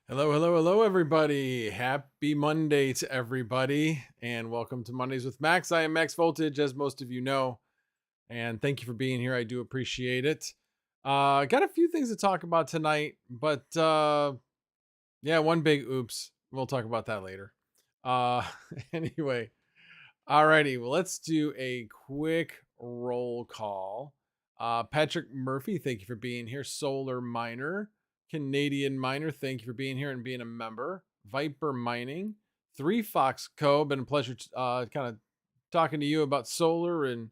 Hello, hello, hello, everybody. Happy Monday to everybody, and welcome to Mondays with Max. I am Max Voltage, as most of you know, and thank you for being here. I do appreciate it. Got a few things to talk about tonight, but yeah, one big oops. We'll talk about that later. Anyway, alrighty. Well, let's do a quick roll call. Patrick Murphy, thank you for being here. Solar Miner. Canadian Miner, thank you for being here and being a member. Viper Mining, 3 Fox Co. Been a pleasure kind of talking to you about solar and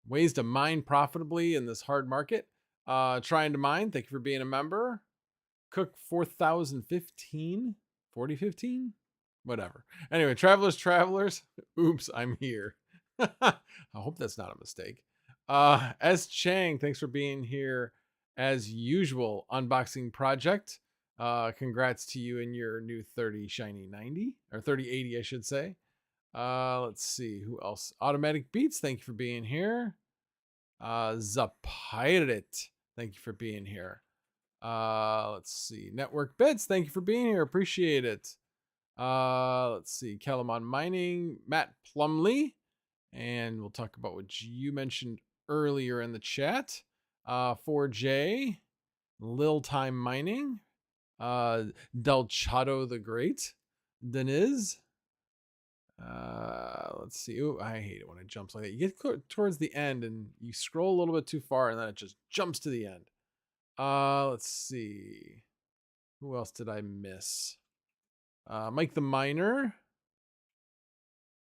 ways to mine profitably in this hard market. Trying to mine, thank you for being a member. Cook 4015, 4015, whatever. Anyway, travelers, oops, I'm here. I hope that's not a mistake. S. Chang, thanks for being here. As usual, unboxing project. Congrats to you and your new 30 shiny 90 or 3080, I should say. Let's see who else. Automatic Beats, thank you for being here. Zapirate, thank you for being here. Let's see. Network Bits, thank you for being here. Appreciate it. Let's see. Calamon Mining, Matt Plumley, and we'll talk about what you mentioned earlier in the chat. 4J, Lil Time Mining, Del Chato the Great, Deniz. Let's see. Ooh, I hate it when it jumps like that. You get towards the end and you scroll a little bit too far and then it just jumps to the end. Let's see. Who else did I miss? Mike the Miner.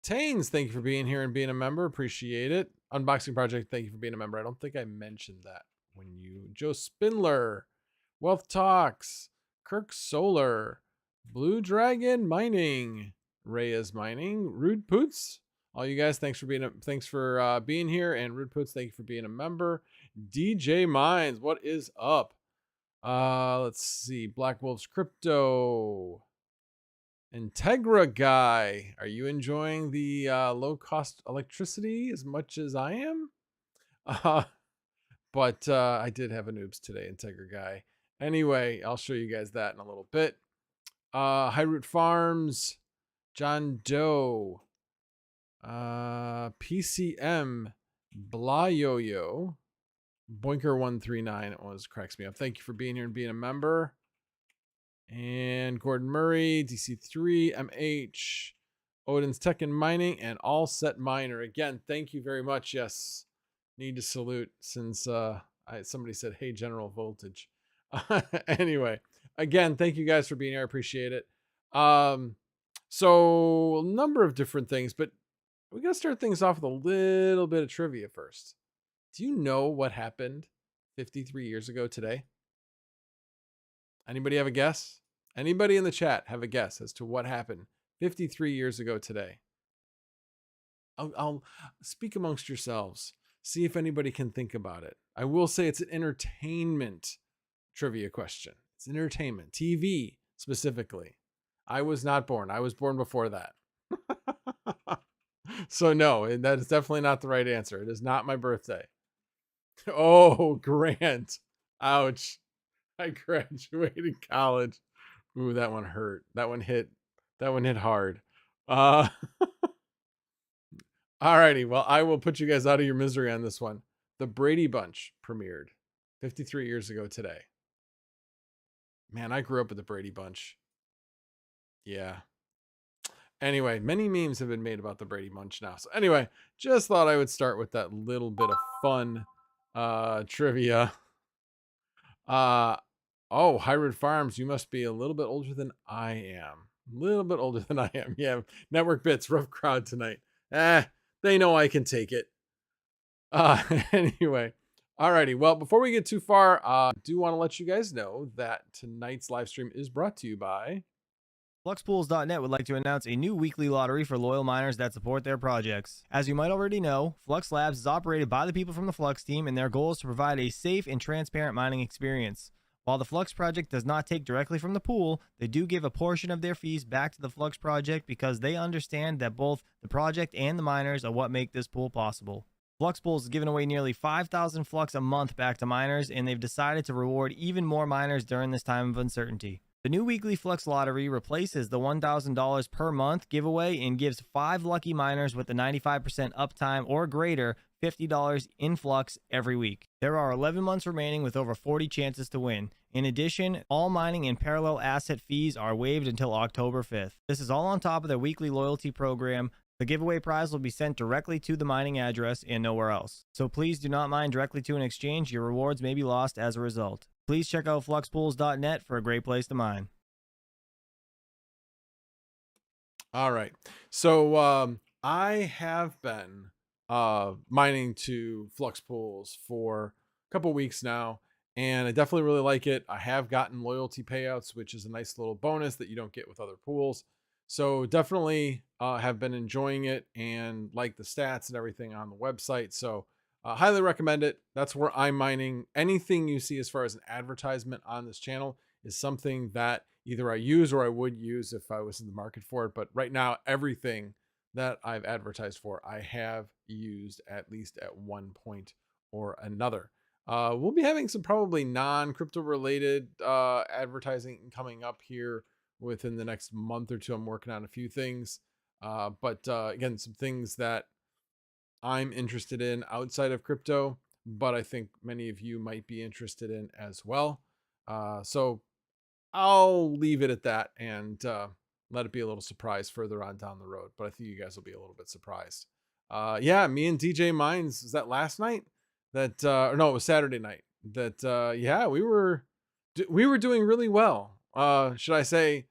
Tains, thank you for being here and being a member. Appreciate it. Unboxing Project, thank you for being a member. I don't think I mentioned that when you. Joe Spindler, Wealth Talks, Kirk Solar, Blue Dragon Mining, Reyes Mining, Rude Poots. All you guys, thanks for being here, and Rude Poots, thank you for being a member. DJ Mines, what is up? Let's see. Black Wolves Crypto. Integra guy. Are you enjoying the low cost electricity as much as I am? Uh, but I did have a noobs today, Integra guy. Anyway, I'll show you guys that in a little bit. High Root Farms, John Doe, PCM, Blah Yo Yo, Boinker139. It was cracks me up. Thank you for being here and being a member. And Gordon Murray, DC3, MH, Odin's Tech and Mining, and All Set Miner. Again, thank you very much. Yes, need to salute since somebody said, "Hey, General Voltage." Anyway, again, thank you guys for being here. I appreciate it. So a number of different things, but we got to start things off with a little bit of trivia first. Do you know what happened 53 years ago today? Anybody have a guess? Anybody in the chat have a guess as to what happened 53 years ago today? I'll speak amongst yourselves. See if anybody can think about it. I will say it's an entertainment trivia question. It's entertainment. TV specifically. I was not born. I was born before that. So no, that is definitely not the right answer. It is not my birthday. Oh, Grant. Ouch. I graduated college. Ooh, that one hurt. That one hit hard. Alrighty. Well, I will put you guys out of your misery on this one. The Brady Bunch premiered 53 years ago today. Man, I grew up with the Brady Bunch. Yeah. Anyway, many memes have been made about the Brady Bunch now. So anyway, just thought I would start with that little bit of fun trivia. Oh, Hybrid Farms, you must be a little bit older than I am. A little bit older than I am. Yeah, Network Bits, rough crowd tonight. They know I can take it. Anyway, alrighty. Well, before we get too far, I do want to let you guys know that tonight's live stream is brought to you by Fluxpools.net would like to announce a new weekly lottery for loyal miners that support their projects. As you might already know, Flux Labs is operated by the people from the Flux team, and their goal is to provide a safe and transparent mining experience. While the Flux project does not take directly from the pool, they do give a portion of their fees back to the Flux project because they understand that both the project and the miners are what make this pool possible. Fluxpools is giving away nearly 5,000 Flux a month back to miners, and they've decided to reward even more miners during this time of uncertainty. The new weekly Flux lottery replaces the $1,000 per month giveaway and gives 5 lucky miners with a 95% uptime or greater $50 in Flux every week. There are 11 months remaining with over 40 chances to win. In addition, all mining and parallel asset fees are waived until October 5th. This is all on top of their weekly loyalty program. The giveaway prize will be sent directly to the mining address and nowhere else. So please do not mine directly to an exchange. Your rewards may be lost as a result. Please check out fluxpools.net for a great place to mine. All right. So I have been mining to Fluxpools for a couple weeks now, and I definitely really like it. I have gotten loyalty payouts, which is a nice little bonus that you don't get with other pools. So definitely have been enjoying it and like the stats and everything on the website. So highly recommend it. That's where I'm mining. Anything you see as far as an advertisement on this channel is something that either I use or I would use if I was in the market for it. But right now, everything that I've advertised for, I have used at least at one point or another. We'll be having some probably non-crypto related advertising coming up here within the next month or two. I'm working on a few things. But again, some things that I'm interested in outside of crypto, but I think many of you might be interested in as well. So I'll leave it at that and let it be a little surprise further on down the road. But I think you guys will be a little bit surprised. Yeah, me and DJ Mines, was that last night? That or no, it was Saturday night. That yeah, we were doing really well. Should I say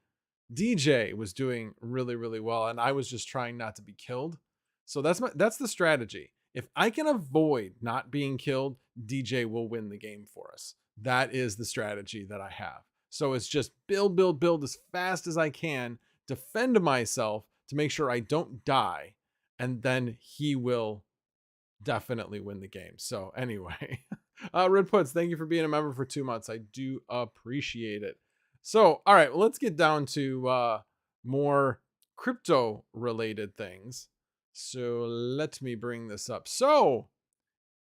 DJ was doing really, really well, and I was just trying not to be killed. So that's the strategy. If I can avoid not being killed, DJ will win the game for us. That is the strategy that I have. So it's just build as fast as I can, defend myself to make sure I don't die, and then he will definitely win the game. So anyway, Red Puts, thank you for being a member for 2 months. I do appreciate it. So, all right, well, let's get down to more crypto related things. So, let me bring this up. So,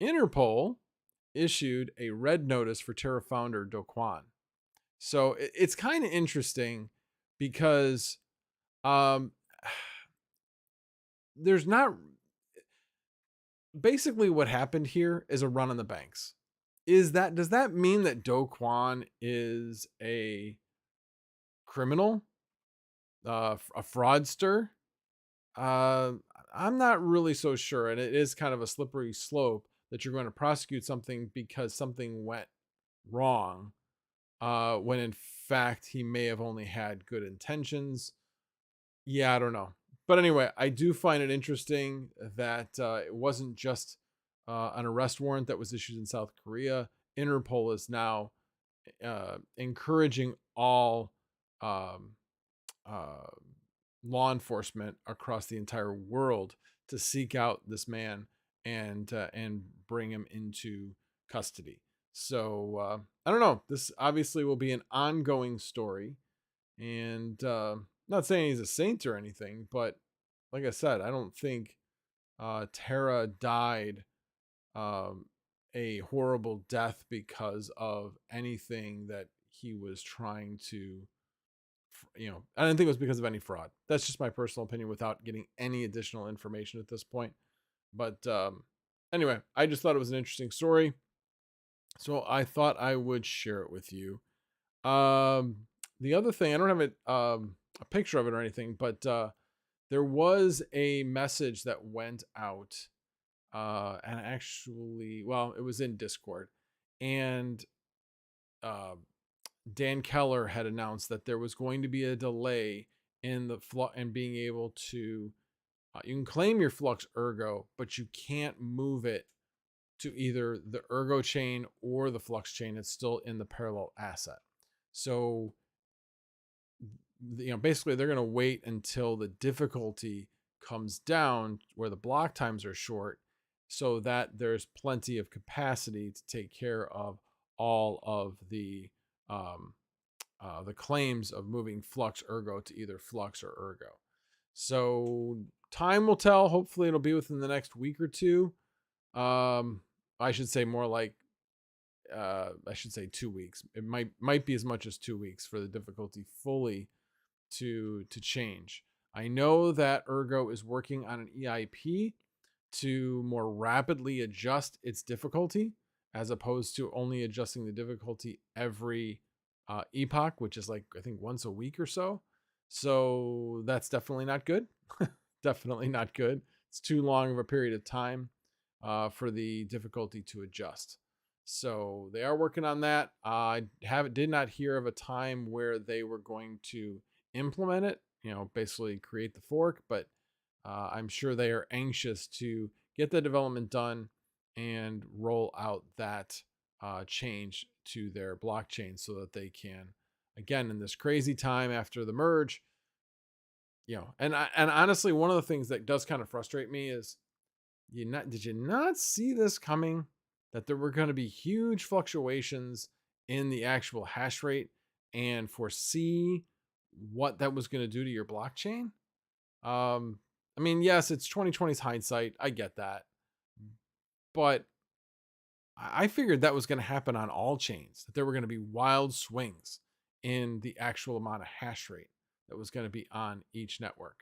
Interpol issued a red notice for Terra founder Do Kwon. So, it's kind of interesting because um, there's not basically what happened here is a run on the banks. Does that mean that Do Kwon is a criminal, a fraudster? Uh, I'm not really so sure, and it is kind of a slippery slope that you're going to prosecute something because something went wrong, when in fact he may have only had good intentions. Yeah, I don't know. But anyway, I do find it interesting that it wasn't just an arrest warrant that was issued in South Korea. Interpol is now encouraging all um, uh, law enforcement across the entire world to seek out this man and bring him into custody. So I don't know. This obviously will be an ongoing story, and not saying he's a saint or anything, but like I said, I don't think Tara died um, a horrible death because of anything that he was trying to, I don't think it was because of any fraud. That's just my personal opinion without getting any additional information at this point. But anyway, I just thought it was an interesting story. So I thought I would share it with you. Um, the other thing, I don't have a picture of it or anything, but there was a message that went out, and actually, well, it was in Discord, and uh, Dan Keller had announced that there was going to be a delay in the and being able to, you can claim your Flux Ergo, but you can't move it to either the Ergo chain or the Flux chain. It's still in the parallel asset. So, basically they're going to wait until the difficulty comes down where the block times are short, so that there's plenty of capacity to take care of all of the claims of moving Flux Ergo to either Flux or Ergo. So time will tell. Hopefully it'll be within the next week or two. I should say more like, I should say 2 weeks. It might be as much as 2 weeks for the difficulty fully to change. I know that Ergo is working on an EIP to more rapidly adjust its difficulty, as opposed to only adjusting the difficulty every epoch, which is like, I think, once a week or so. So that's definitely not good. Definitely not good. It's too long of a period of time for the difficulty to adjust. So they are working on that. I did not hear of a time where they were going to implement it, basically create the fork, but I'm sure they are anxious to get the development done and roll out that change to their blockchain so that they can, again, in this crazy time after the merge, and honestly, one of the things that does kind of frustrate me is, did you not see this coming? That there were going to be huge fluctuations in the actual hash rate, and foresee what that was going to do to your blockchain. I mean, yes, it's 2020's hindsight. I get that. But I figured that was going to happen on all chains, that there were going to be wild swings in the actual amount of hash rate that was going to be on each network.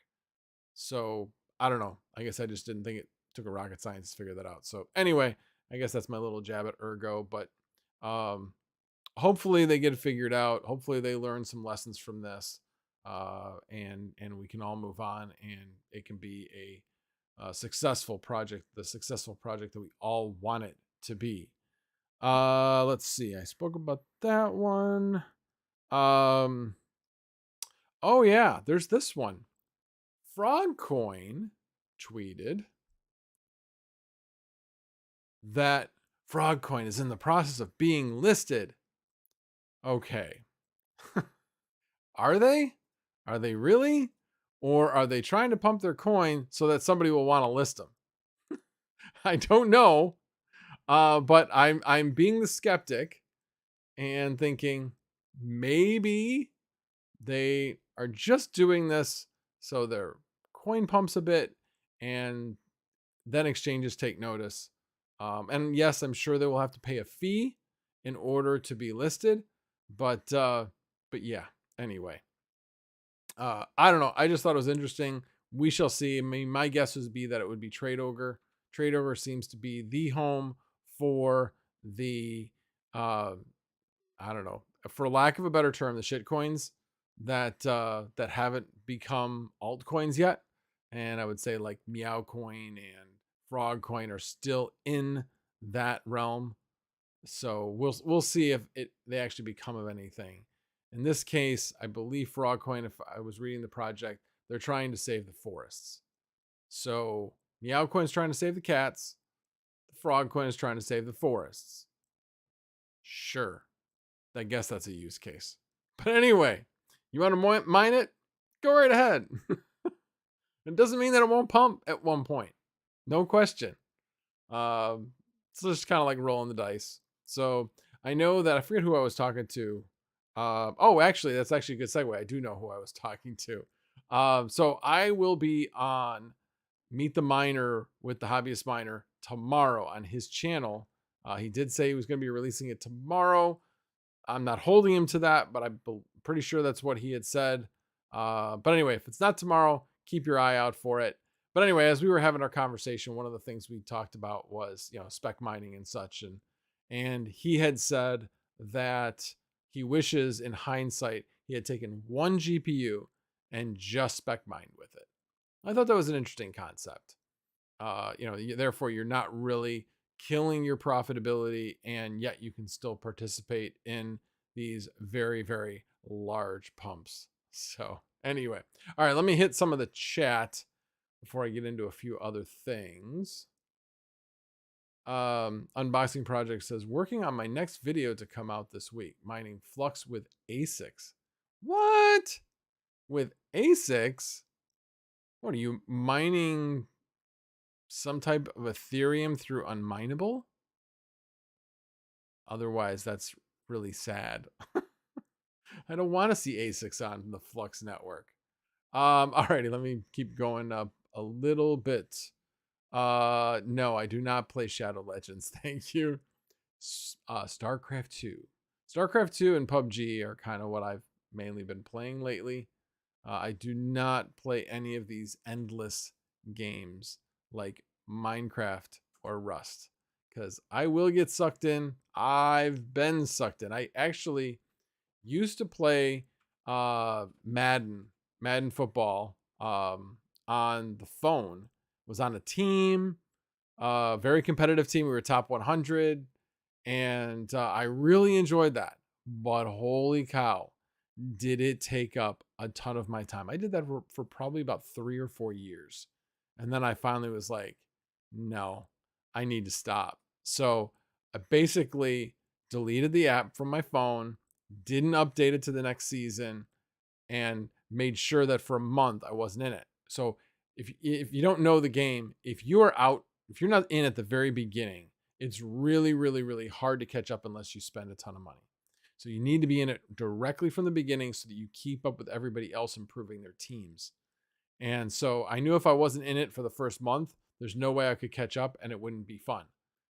So I don't know. I guess I just didn't think it took a rocket science to figure that out. So anyway, I guess that's my little jab at Ergo. But hopefully they get it figured out. Hopefully they learn some lessons from this, and we can all move on, and it can be a successful project, the successful project that we all want it to be. Let's see. I spoke about that one. Oh yeah, there's this one. Frogcoin tweeted that Frogcoin is in the process of being listed. Okay. Are they? Are they really? Or are they trying to pump their coin so that somebody will want to list them? I don't know. But I'm being the skeptic and thinking maybe they are just doing this so their coin pumps a bit and then exchanges take notice. And yes, I'm sure they will have to pay a fee in order to be listed, but yeah. Anyway, I don't know. I just thought it was interesting. We shall see. I mean, my guess would be that it would be Trade Ogre. Trade Ogre seems to be the home for the uh, I don't know, for lack of a better term, the shit coins that haven't become altcoins yet. And I would say like Meow Coin and Frog Coin are still in that realm. So we'll see if they actually become of anything. In this case, I believe Frog Coin, if I was reading the project, they're trying to save the forests. So Meow Coin's trying to save the cats. The Frog Coin is trying to save the forests. Sure. I guess that's a use case. But anyway, you want to mine it? Go right ahead. It doesn't mean that it won't pump at one point. No question. So just kind of like rolling the dice. So I know that I forget who I was talking to. Actually, that's actually a good segue. I do know who I was talking to. So I will be on Meet the Miner with the Hobbyist Miner tomorrow on his channel. He did say he was going to be releasing it tomorrow. I'm not holding him to that, but I'm pretty sure that's what he had said. But anyway, if it's not tomorrow, keep your eye out for it. But anyway, as we were having our conversation, one of the things we talked about was, spec mining and such. And he had said that he wishes in hindsight he had taken one GPU and just spec mined with it. I thought that was an interesting concept. Therefore you're not really killing your profitability, and yet you can still participate in these very, very large pumps. So anyway, all right, let me hit some of the chat before I get into a few other things. Unboxing Project says, working on my next video to come out this week, mining Flux with ASICs. What? With ASICs? What are you mining? Some type of Ethereum through unminable? Otherwise, that's really sad. I don't want to see ASICs on the Flux network. Alrighty, let me keep going up a little bit. No, I do not play Shadow Legends. Thank you. StarCraft 2. StarCraft 2 and PUBG are kind of what I've mainly been playing lately. I do not play any of these endless games like Minecraft or Rust, because I will get sucked in. I've been sucked in. I actually used to play Madden football on the phone. Was on a team, very competitive team. We were top 100, and I really enjoyed that. But holy cow, did it take up a ton of my time. I did that for probably about 3 or 4 years. And then I finally was like, no, I need to stop. So I basically deleted the app from my phone, didn't update it to the next season, and made sure that for a month I wasn't in it. So if you don't know the game, if you're not in at the very beginning, it's really, really, really hard to catch up unless you spend a ton of money. So you need to be in it directly from the beginning so that you keep up with everybody else improving their teams. And so I knew if I wasn't in it for the first month, there's no way I could catch up and it wouldn't be fun.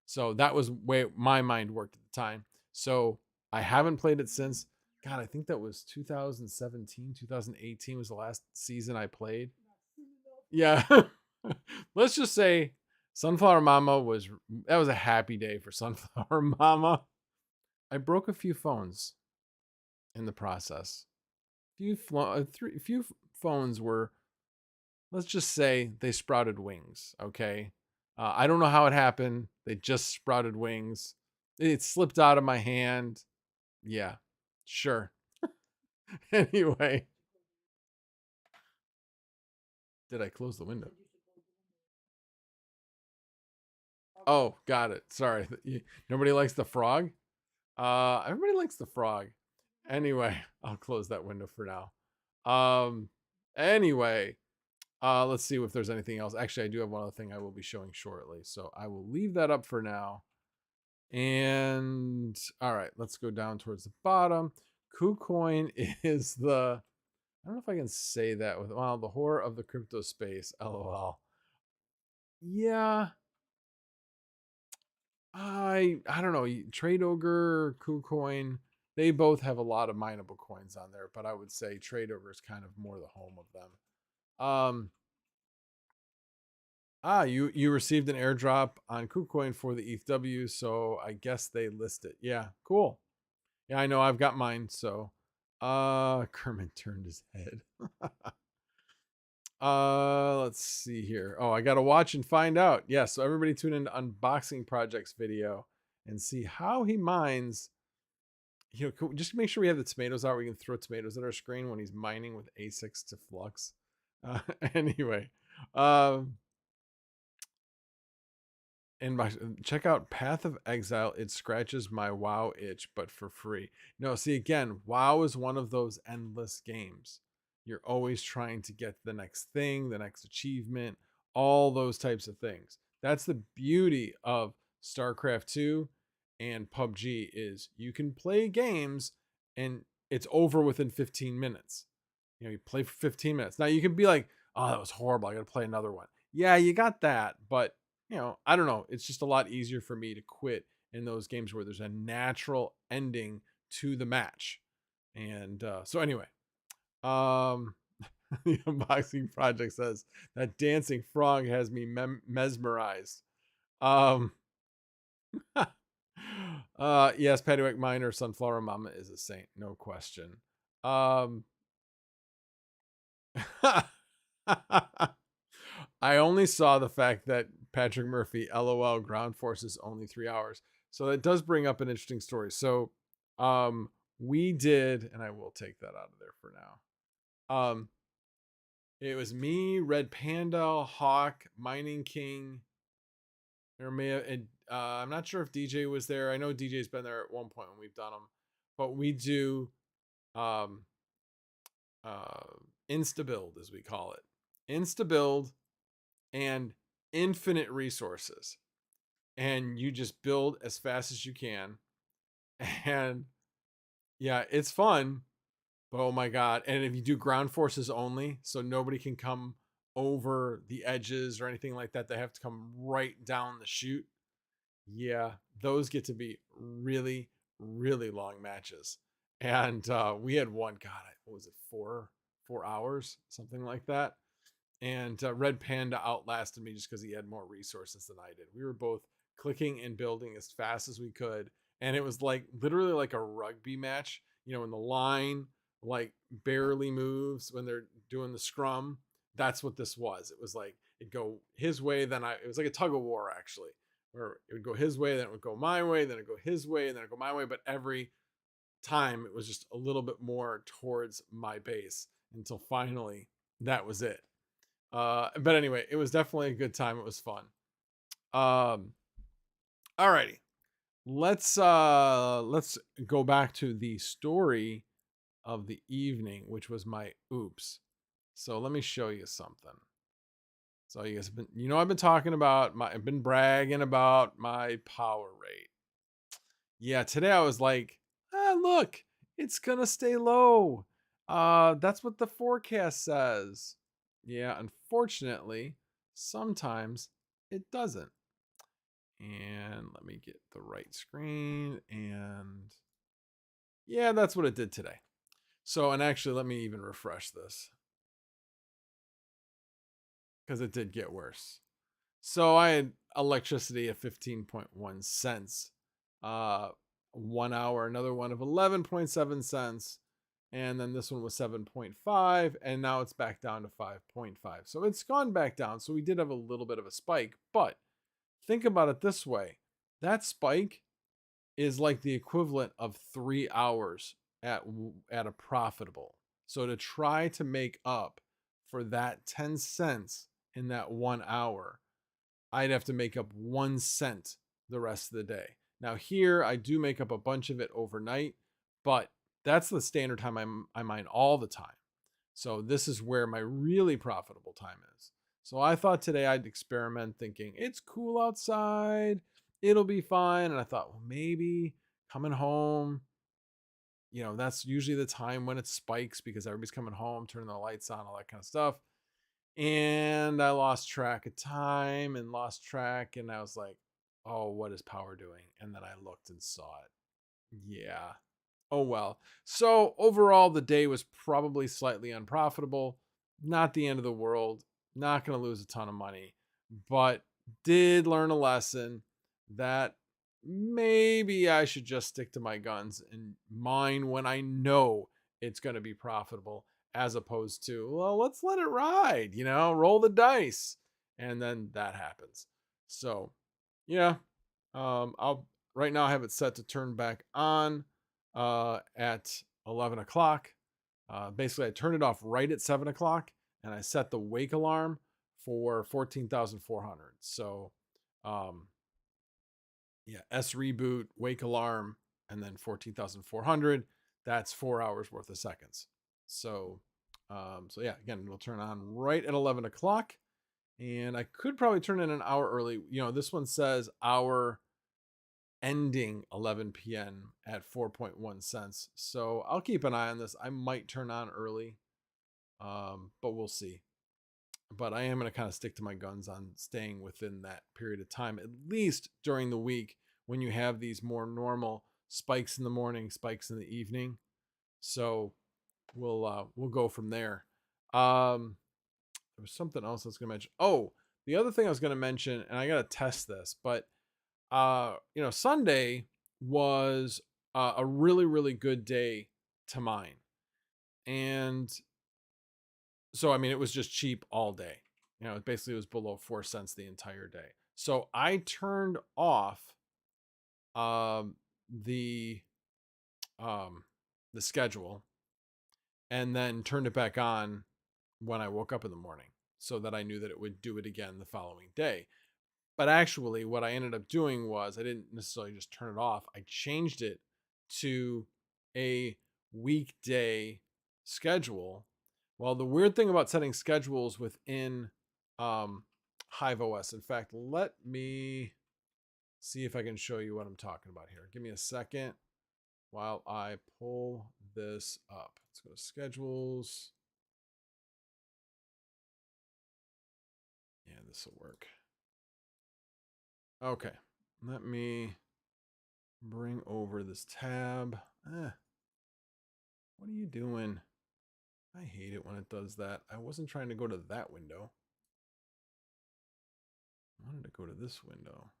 So that was the way my mind worked at the time. So I haven't played it since. God, I think that was 2017, 2018 was the last season I played. Yeah. Let's just say Sunflower Mama was a happy day for Sunflower Mama. I broke a few phones in the process. Few phones were, let's just say, they sprouted wings. Okay, I don't know how it happened. They just sprouted wings. It slipped out of my hand. Yeah, sure. Anyway, did I close the window? Oh, got it. Sorry. Nobody likes the frog. Everybody likes the frog. Anyway, I'll close that window for now. Anyway, let's see if there's anything else. Actually, I do have one other thing I will be showing shortly, so I will leave that up for now. And all right, let's go down towards the bottom. KuCoin is the, I don't know if I can say that with, well, the horror of the crypto space. LOL. Yeah, I don't know. Trade Ogre, KuCoin, they both have a lot of mineable coins on there, but I would say Trade Ogre is kind of more the home of them. You received an airdrop on KuCoin for the ETH, so I guess they list it. Yeah, cool. Yeah, I know I've got mine, so Kermit turned his head. Let's see here. Oh, I gotta watch and find out. Yeah, so everybody tune into Unboxing Project's video and see how he mines. Just make sure we have the tomatoes out. We can throw tomatoes at our screen when he's mining with A6 to Flux. Anyway, um, and check out Path of Exile. It scratches my WoW itch, but for free. No, see again, WoW is one of those endless games. You're always trying to get the next thing, the next achievement, all those types of things. That's the beauty of StarCraft 2 and PUBG is you can play games and it's over within 15 minutes. You play for 15 minutes. Now you can be like, "Oh, that was horrible. I got to play another one." Yeah, you got that, but I don't know. It's just a lot easier for me to quit in those games where there's a natural ending to the match. And so anyway, um, the unboxing project says that dancing frog has me mesmerized. Um, yes, Paddywhack Miner, Sunflower Mama is a saint, no question. I only saw the fact that Patrick Murphy, LOL, ground force is only 3 hours. So that does bring up an interesting story. So we did, and I will take that out of there for now. It was me, Red Panda, Hawk, Mining King. I'm not sure if DJ was there. I know DJ's been there at one point when we've done them, but we do um, insta build, as we call it. Insta build and infinite resources, and you just build as fast as you can. And yeah, it's fun, but oh my god. And if you do ground forces only, so nobody can come over the edges or anything like that, they have to come right down the chute. Yeah, those get to be really really long matches. And we had one, god, what was it, 4 hours, something like that. And Red Panda outlasted me just because he had more resources than I did. We were both clicking and building as fast as we could, and it was like literally like a rugby match. When the line like barely moves when they're doing the scrum. That's what this was. It was like it'd go his way, then it was like a tug of war actually, where it would go his way, then it would go my way, then it'd go his way, and then it'd go my way. But every time it was just a little bit more towards my base until finally that was it. But anyway, it was definitely a good time. It was fun. Alrighty. Let's go back to the story of the evening, which was my oops. So let me show you something. So you guys have been, I've been talking about I've been bragging about my power rate. Yeah, today I was like, look, it's gonna stay low. That's what the forecast says. Yeah, unfortunately, sometimes it doesn't. And let me get the right screen. And yeah, that's what it did today. So, and actually, let me even refresh this because it did get worse. So I had electricity of 15.1 cents, 1 hour, another one of 11.7 cents. And then this one was 7.5, and now it's back down to 5.5. So it's gone back down. So we did have a little bit of a spike, but think about it this way. That spike is like the equivalent of 3 hours at a profitable. So to try to make up for that 10 cents in that 1 hour, I'd have to make up 1 cent the rest of the day. Now here I do make up a bunch of it overnight, but that's the standard time I mine all the time. So this is where my really profitable time is. So I thought today I'd experiment thinking it's cool outside. it'll be fine. And I thought, well, maybe coming home, that's usually the time when it spikes because everybody's coming home, turning the lights on, all that kind of stuff. And I lost track of time and lost track. And I was like, oh, what is power doing? And then I looked and saw it. Yeah. Oh, well. So overall, the day was probably slightly unprofitable. Not the end of the world. Not going to lose a ton of money, but did learn a lesson that maybe I should just stick to my guns and mine when I know it's going to be profitable, as opposed to, well, let's let it ride, roll the dice. And then that happens. So, yeah, I'll right now I have it set to turn back on at 11 o'clock. Basically, I turned it off right at 7 o'clock, and I set the wake alarm for 14,400. So, yeah, S reboot, wake alarm, and then 14,400. That's 4 hours worth of seconds. So, yeah, again, we'll turn on right at 11 o'clock. And I could probably turn it an hour early. This one says hour ending 11 p.m. at 4.1 cents. So I'll keep an eye on this. I might turn on early, but we'll see. But I am going to kind of stick to my guns on staying within that period of time, at least during the week when you have these more normal spikes in the morning, spikes in the evening. So we'll go from there. There was something else I was going to mention. Oh, the other thing I was going to mention, and I got to test this, but Sunday was a really, really good day to mine. And so, I mean, it was just cheap all day. Basically it was below 4 cents the entire day. So I turned off the schedule and then turned it back on when I woke up in the morning so that I knew that it would do it again the following day. But actually, what I ended up doing was I didn't necessarily just turn it off. I changed it to a weekday schedule. Well, the weird thing about setting schedules within HiveOS, in fact, let me see if I can show you what I'm talking about here. Give me a second while I pull this up. Let's go to schedules. Yeah, this will work. Okay, let me bring over this tab. What are you doing? I hate it when it does that. I wasn't trying to go to that window. I wanted to go to this window.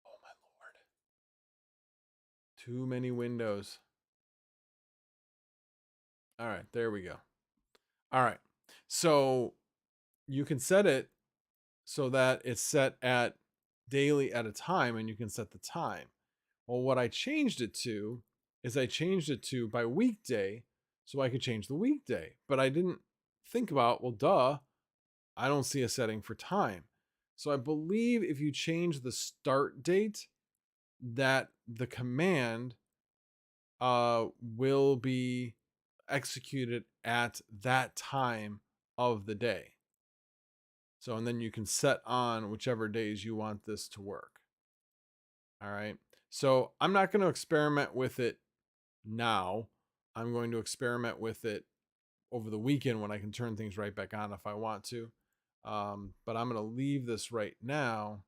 Oh my lord. Too many windows. All right, there we go. All right. So you can set it so that it's set at daily at a time and you can set the time. Well, what I changed it to is I changed it to by weekday so I could change the weekday. But I didn't think about, well, duh, I don't see a setting for time. So I believe if you change the start date, that the command will be executed at that time of the day. So, and then you can set on whichever days you want this to work. All right. So I'm not going to experiment with it now. I'm going to experiment with it over the weekend when I can turn things right back on if I want to. But I'm going to leave this right now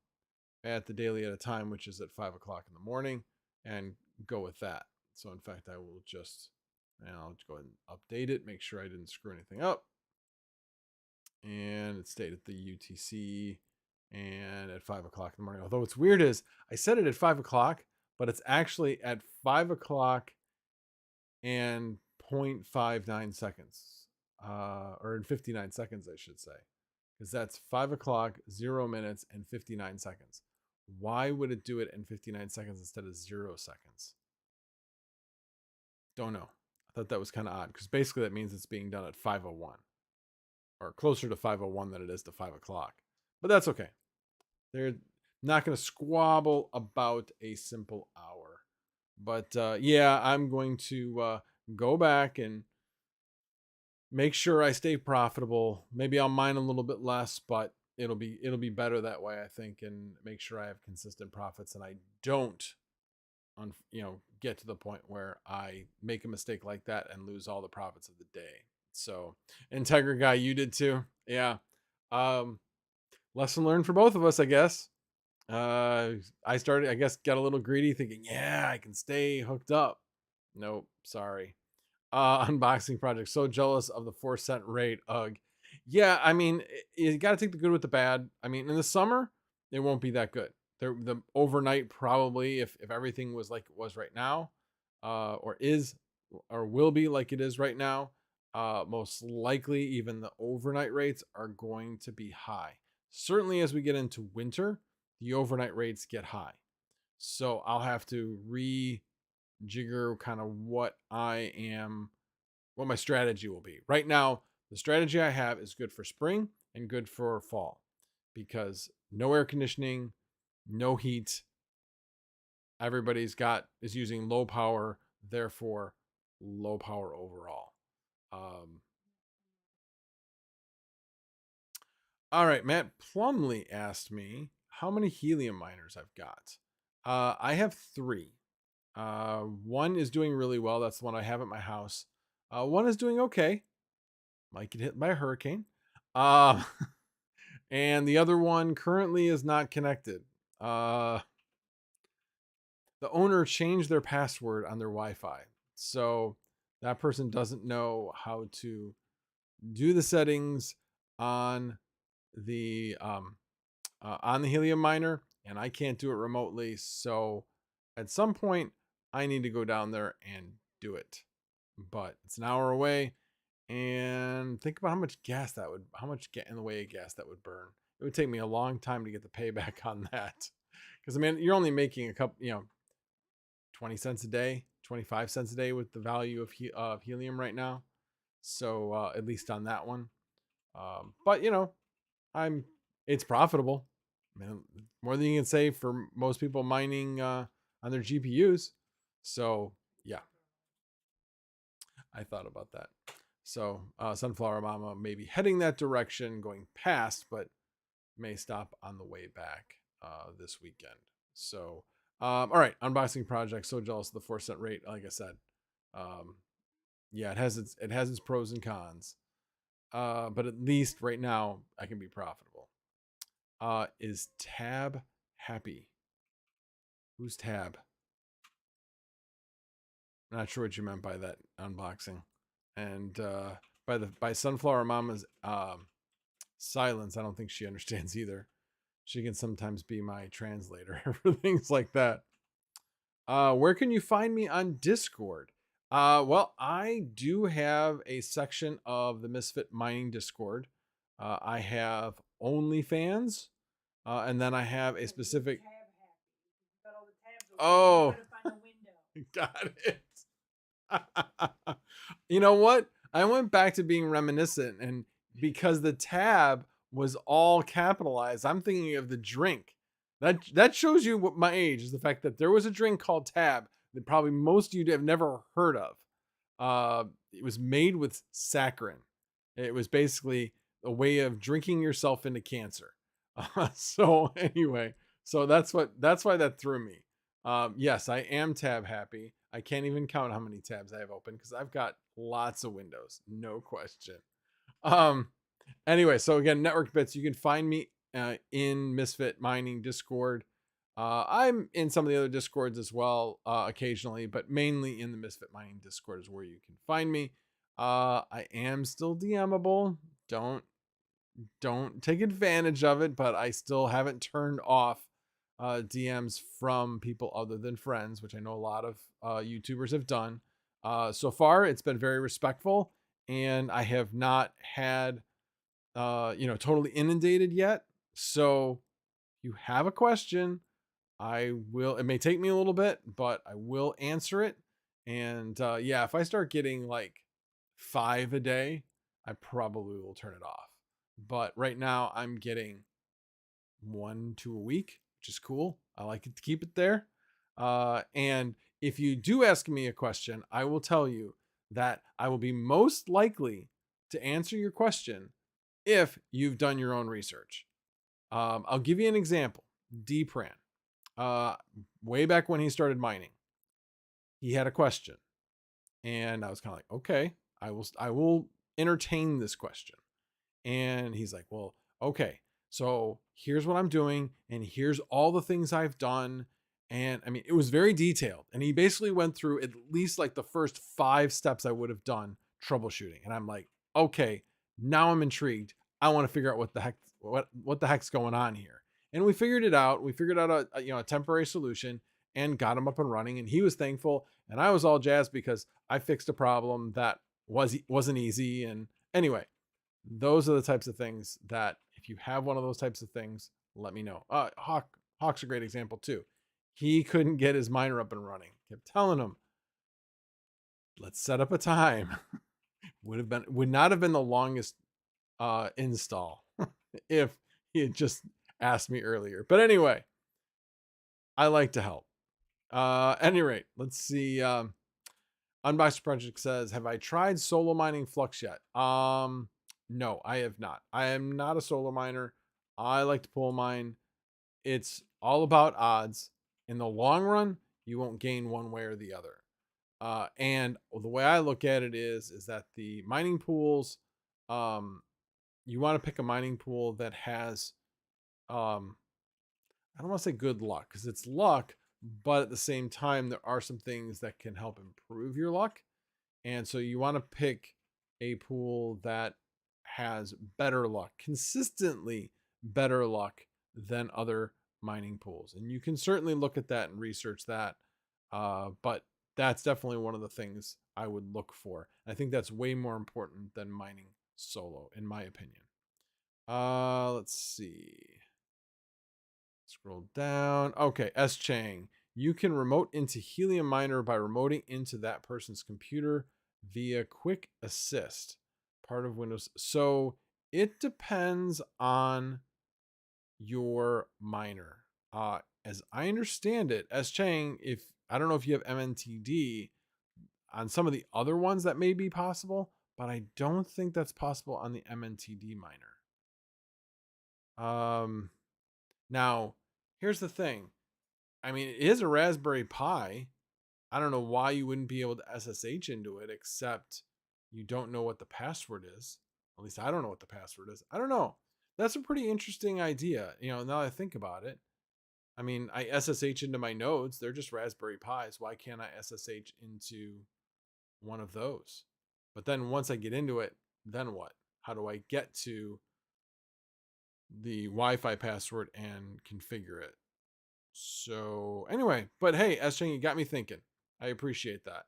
at the daily at a time, which is at 5 o'clock in the morning, and go with that. So in fact, I will just, I'll go ahead and update it, make sure I didn't screw anything up. And it stayed at the UTC and at 5 o'clock in the morning. Although what's weird is I set it at 5 o'clock, but it's actually at 5 o'clock and 0.59 seconds, or in 59 seconds, I should say, because that's 5 o'clock, 0 minutes, and 59 seconds. Why would it do it in 59 seconds instead of 0 seconds? Don't know. I thought that was kind of odd because basically that means it's being done at 5:01 or closer to 5:01 than it is to 5 o'clock. But that's okay. They're not going to squabble about a simple hour. But yeah, I'm going to go back and make sure I stay profitable. Maybe I'll mine a little bit less, but it'll be better that way, I think, and make sure I have consistent profits and I don't get to the point where I make a mistake like that and lose all the profits of the day. So, Integra guy, you did too. Yeah. Lesson learned for both of us, I guess. I started, I guess, got a little greedy thinking, yeah, I can stay hooked up. Nope, sorry. Unboxing project. So jealous of the 4 cent rate. Ugh. Yeah, I mean, you got to take the good with the bad. I mean, in the summer, it won't be that good. The overnight probably, if everything was like it was right now, or is or will be like it is right now, most likely even the overnight rates are going to be high. Certainly, as we get into winter, the overnight rates get high. So I'll have to rejigger kind of what my strategy will be. Right now, the strategy I have is good for spring and good for fall because no air conditioning, no heat. Everybody's is using low power, therefore low power overall. All right, Matt Plumley asked me how many helium miners I've got. I have 3. One is doing really well. That's the one I have at my house. One is doing okay. Might get hit by a hurricane. And the other one currently is not connected. The owner changed their password on their Wi-Fi. So that person doesn't know how to do the settings on the helium miner, and I can't do it remotely. So at some point I need to go down there and do it. But it's an hour away, and think about how much in the way of gas that would burn. It would take me a long time to get the payback on that. Because I mean, you're only making a couple, 20 cents a day, 25 cents a day with the value of helium right now. So at least on that one. But it's profitable. I mean, more than you can say for most people mining on their GPUs. So yeah, I thought about that. So Sunflower Mama may be heading that direction, going past, but may stop on the way back this weekend. So all right, unboxing project. So jealous of the 4 cent rate. Like I said, yeah, it has its pros and cons. But at least right now I can be profitable. Is Tab happy? Who's Tab? Not sure what you meant by that unboxing. And by Sunflower Mama's silence, I don't think she understands either. She can sometimes be my translator for things like that. Where can you find me on Discord? Well, I do have a section of the Misfit Mining Discord. I have OnlyFans, and then I have a specific. Oh, got it. You know what? I went back to being reminiscent, and because the tab was all capitalized, I'm thinking of the drink. That shows you what my age is. The fact that there was a drink called Tab that probably most of you have never heard of. It was made with saccharin. It was basically a way of drinking yourself into cancer. So anyway, so that's why that threw me. Yes, I am tab happy. I can't even count how many tabs I have open because I've got lots of windows, no question. Anyway, so again, Network Bits, you can find me in Misfit Mining Discord. I'm in some of the other Discords as well, occasionally, but mainly in the Misfit Mining Discord is where you can find me. I am still DMable. Don't take advantage of it, but I still haven't turned off DMs from people other than friends, which I know a lot of YouTubers have done. So far, it's been very respectful, and I have not had totally inundated yet. So you have a question, I will. It may take me a little bit, but I will answer it. And yeah, if I start getting like 5 a day, I probably will turn it off. But right now, I'm getting 1 to a week, which is cool. I like it to keep it there. And if you do ask me a question, I will tell you that I will be most likely to answer your question if you've done your own research. I'll give you an example. Dpran, way back when he started mining, he had a question, and I was kind of like, okay, I will entertain this question. And he's like, well, okay, so here's what I'm doing, and here's all the things I've done. And I mean, it was very detailed. And he basically went through at least like the first 5 steps I would have done troubleshooting. And I'm like, okay, now I'm intrigued. I want to figure out what the heck's going on here. And we figured it out. We figured out a temporary solution and got him up and running. And he was thankful, and I was all jazzed because I fixed a problem that wasn't easy. And anyway, those are the types of things that if you have one of those types of things, let me know. Hawk's a great example too. He couldn't get his miner up and running. Kept telling him, let's set up a time. would not have been the longest install if he had just asked me earlier. But anyway, I like to help. At any rate, let's see. Unboxed Project says, have I tried solo mining Flux yet? No, I have not. I am not a solo miner. I like to pool mine. It's all about odds. In the long run, you won't gain one way or the other. And the way I look at it is that the mining pools, you want to pick a mining pool that has, I don't want to say good luck, because it's luck, but at the same time, there are some things that can help improve your luck. And so you want to pick a pool that has better luck, consistently better luck than other mining pools. And you can certainly look at that and research that. But that's definitely one of the things I would look for. I think that's way more important than mining solo, in my opinion. Let's see. Scroll down. Okay, S Chang. You can remote into Helium Miner by remoting into that person's computer via Quick Assist, part of Windows. So it depends on your miner. As I understand it, S Chang, if I don't know if you have MNTD, on some of the other ones that may be possible, but I don't think that's possible on the MNTD miner. Now, here's the thing. I mean, it is a Raspberry Pi. I don't know why you wouldn't be able to SSH into it, except you don't know what the password is. At least I don't know what the password is. I don't know. That's a pretty interesting idea. Now that I think about it. I mean, I SSH into my nodes. They're just Raspberry Pis. Why can't I SSH into one of those? But then once I get into it, then what? How do I get to the Wi-Fi password and configure it? So anyway, but hey, S-Chang, you got me thinking. I appreciate that.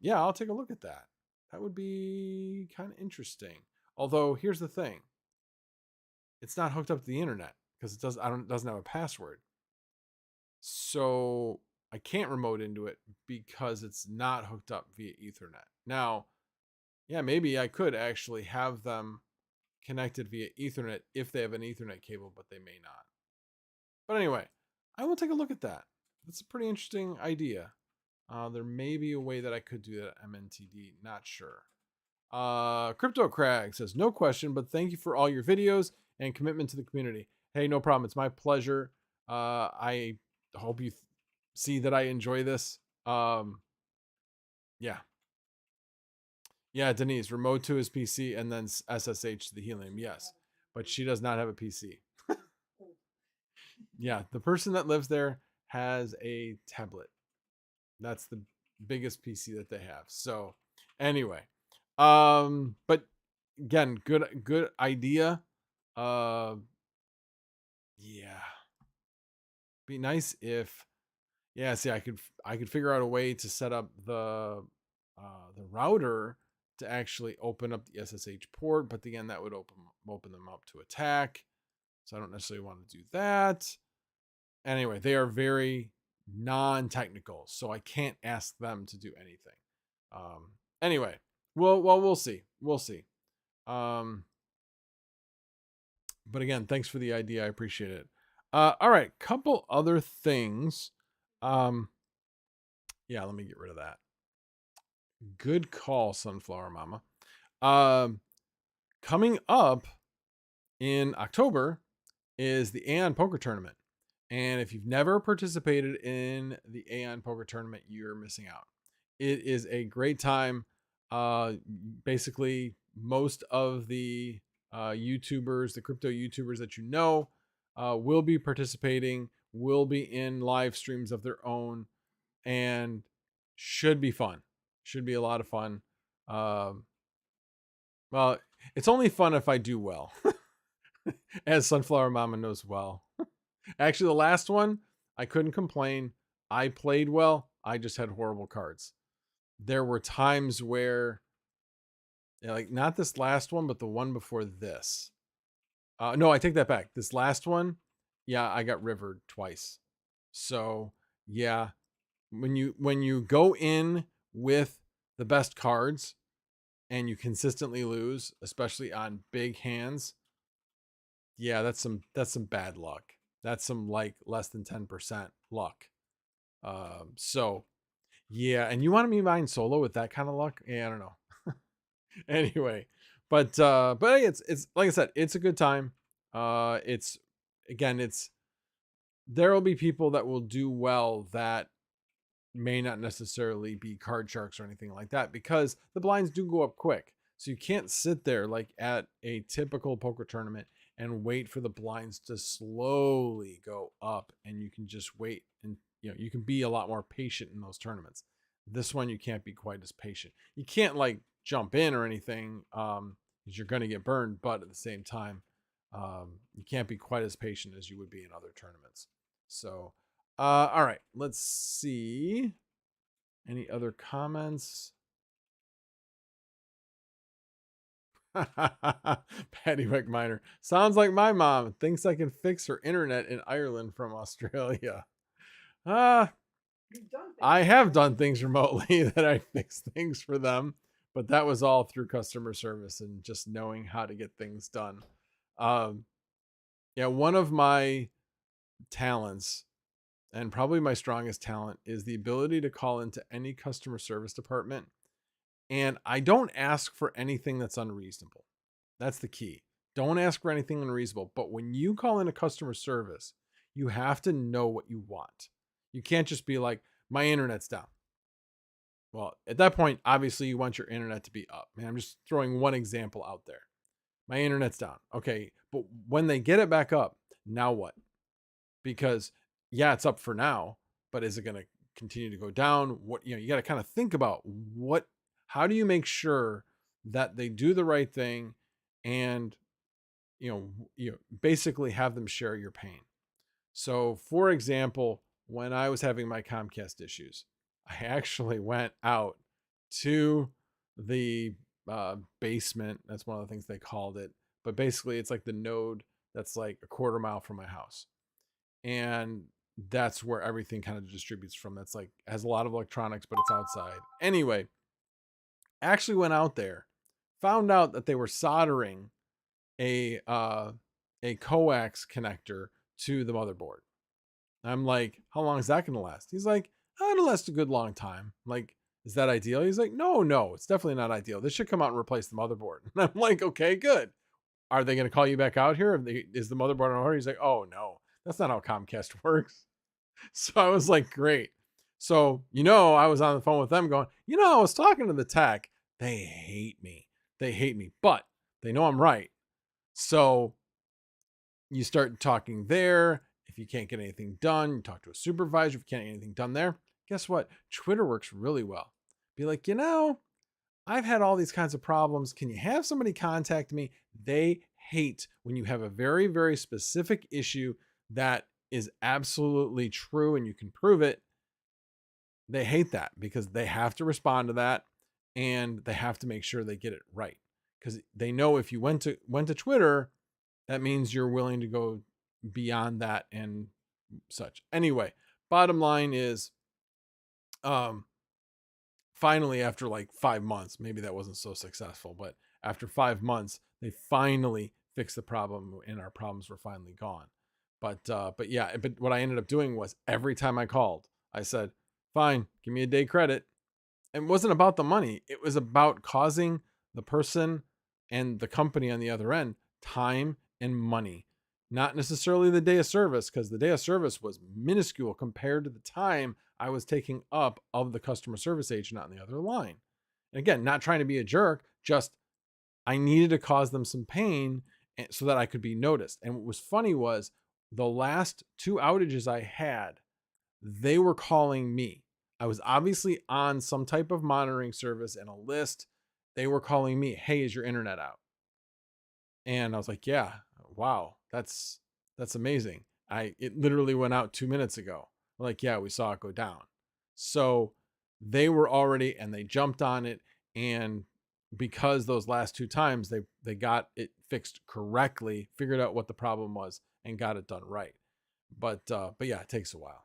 Yeah, I'll take a look at that. That would be kind of interesting. Although here's the thing. It's not hooked up to the internet because it doesn't have a password. So I can't remote into it because it's not hooked up via Ethernet. Now, yeah, maybe I could actually have them connected via Ethernet if they have an Ethernet cable, but they may not. But anyway, I will take a look at that. That's a pretty interesting idea. There may be a way that I could do that at MNTD. Not sure. Crypto Crag says, no question, but thank you for all your videos and commitment to the community. Hey, no problem. It's my pleasure. I hope you see that I enjoy this. Yeah. Yeah, Denise, remote to his PC and then SSH to the Helium. Yes, but she does not have a PC. Yeah, the person that lives there has a tablet. That's the biggest PC that they have. So anyway, but again, good idea. Yeah, be nice if, yeah. See, I could figure out a way to set up the router to actually open up the SSH port, but again, that would open them up to attack. So I don't necessarily want to do that. Anyway, they are very non-technical, so I can't ask them to do anything. Anyway, we'll see. We'll see. But again, thanks for the idea. I appreciate it. All right, couple other things. Yeah, let me get rid of that. Good call, Sunflower Mama. Coming up in October is the Aeon Poker Tournament. And if you've never participated in the Aeon Poker Tournament, you're missing out. It is a great time. Basically, most of the YouTubers, the crypto YouTubers that you know, will be participating, will be in live streams of their own, and should be fun. Should be a lot of fun. Well, it's only fun if I do well, as Sunflower Mama knows well. Actually, the last one, I couldn't complain. I played well. I just had horrible cards. There were times where, like, not this last one, but the one before this. No, I take that back. This last one, yeah, I got rivered twice. So yeah, when you go in with the best cards and you consistently lose, especially on big hands, yeah, that's some bad luck. That's some like less than 10% luck. So yeah, and you want to be buying solo with that kind of luck? Yeah, I don't know. Anyway, but hey, it's like I said, it's a good time. It's again, it's there will be people that will do well that may not necessarily be card sharks or anything like that, because the blinds do go up quick. So you can't sit there like at a typical poker tournament and wait for the blinds to slowly go up, and you can just wait, and you can be a lot more patient in those tournaments. This one you can't be quite as patient. You can't like jump in or anything, because you're going to get burned, but at the same time, you can't be quite as patient as you would be in other tournaments. So all right, let's see. Any other comments? Pattywick Miner. Sounds like my mom thinks I can fix her internet in Ireland from Australia. I have done things remotely that I fixed things for them, but that was all through customer service and just knowing how to get things done. Yeah, one of my talents, and probably my strongest talent, is the ability to call into any customer service department. And I don't ask for anything that's unreasonable. That's the key. Don't ask for anything unreasonable. But when you call into customer service, you have to know what you want. You can't just be like, my internet's down. Well, at that point, obviously you want your internet to be up. Man, I'm just throwing one example out there. My internet's down. Okay. But when they get it back up, now what? Because yeah, it's up for now, but is it going to continue to go down? What, you got to kind of think about how do you make sure that they do the right thing, and basically have them share your pain. So for example, when I was having my Comcast issues, I actually went out to the basement. That's one of the things they called it, but basically it's like the node that's like a quarter mile from my house, and that's where everything kind of distributes from. That's like has a lot of electronics, but it's outside. Anyway, actually went out there, found out that they were soldering a coax connector to the motherboard. I'm like, how long is that going to last? He's like, oh, it'll last a good long time. I'm like, is that ideal? He's like, no, it's definitely not ideal. This should come out and replace the motherboard. And I'm like, okay, good. Are they going to call you back out here? Is the motherboard on order? He's like, oh no, that's not how Comcast works. So I was like, great. So, I was on the phone with them going, I was talking to the tech. They hate me. But they know I'm right. So you start talking there. If you can't get anything done, you talk to a supervisor. If you can't get anything done there, guess what? Twitter works really well. Be like, I've had all these kinds of problems. Can you have somebody contact me? They hate when you have a very, very specific issue that is absolutely true and you can prove it. They hate that because they have to respond to that, and they have to make sure they get it right, because they know if you went to Twitter, that means you're willing to go beyond that and such. Anyway, bottom line is, finally, after like 5 months, maybe that wasn't so successful, but after 5 months, they finally fixed the problem and our problems were finally gone. But what I ended up doing was every time I called, I said, fine, give me a day credit. It wasn't about the money. It was about causing the person and the company on the other end time and money. Not necessarily the day of service, because the day of service was minuscule compared to the time I was taking up of the customer service agent on the other line. And again, not trying to be a jerk, just I needed to cause them some pain so that I could be noticed. And what was funny was the last 2 outages I had, they were calling me. I was obviously on some type of monitoring service and a list. They were calling me, "Hey, is your internet out?" And I was like, "Yeah, wow, that's amazing. It literally went out 2 minutes ago." I'm like, "Yeah, we saw it go down." So they were already, and they jumped on it, and because those last 2 times they got it fixed correctly, figured out what the problem was, and got it done right. But yeah, it takes a while.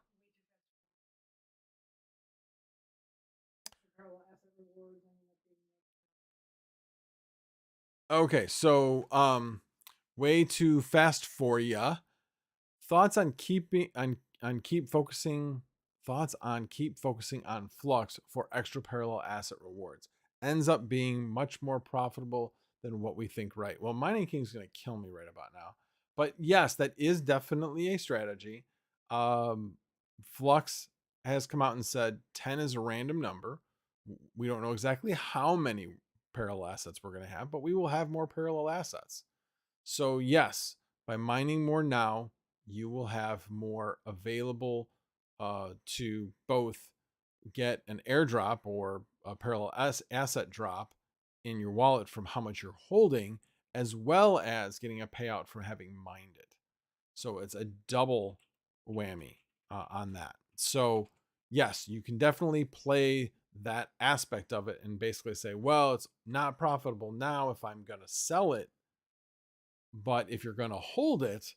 Okay, so way too fast for ya. Thoughts on keep focusing thoughts on keep focusing on Flux for extra parallel asset rewards. Ends up being much more profitable than what we think, right? Well, Mining King's going to kill me right about now. But yes, that is definitely a strategy. Flux has come out and said 10 is a random number. We don't know exactly how many parallel assets we're going to have, but we will have more parallel assets. So yes, by mining more now, you will have more available to both get an airdrop or a parallel asset drop in your wallet from how much you're holding, as well as getting a payout from having mined it. So it's a double whammy on that. So yes, you can definitely play that aspect of it and basically say, well, it's not profitable now if I'm going to sell it, but if you're going to hold it,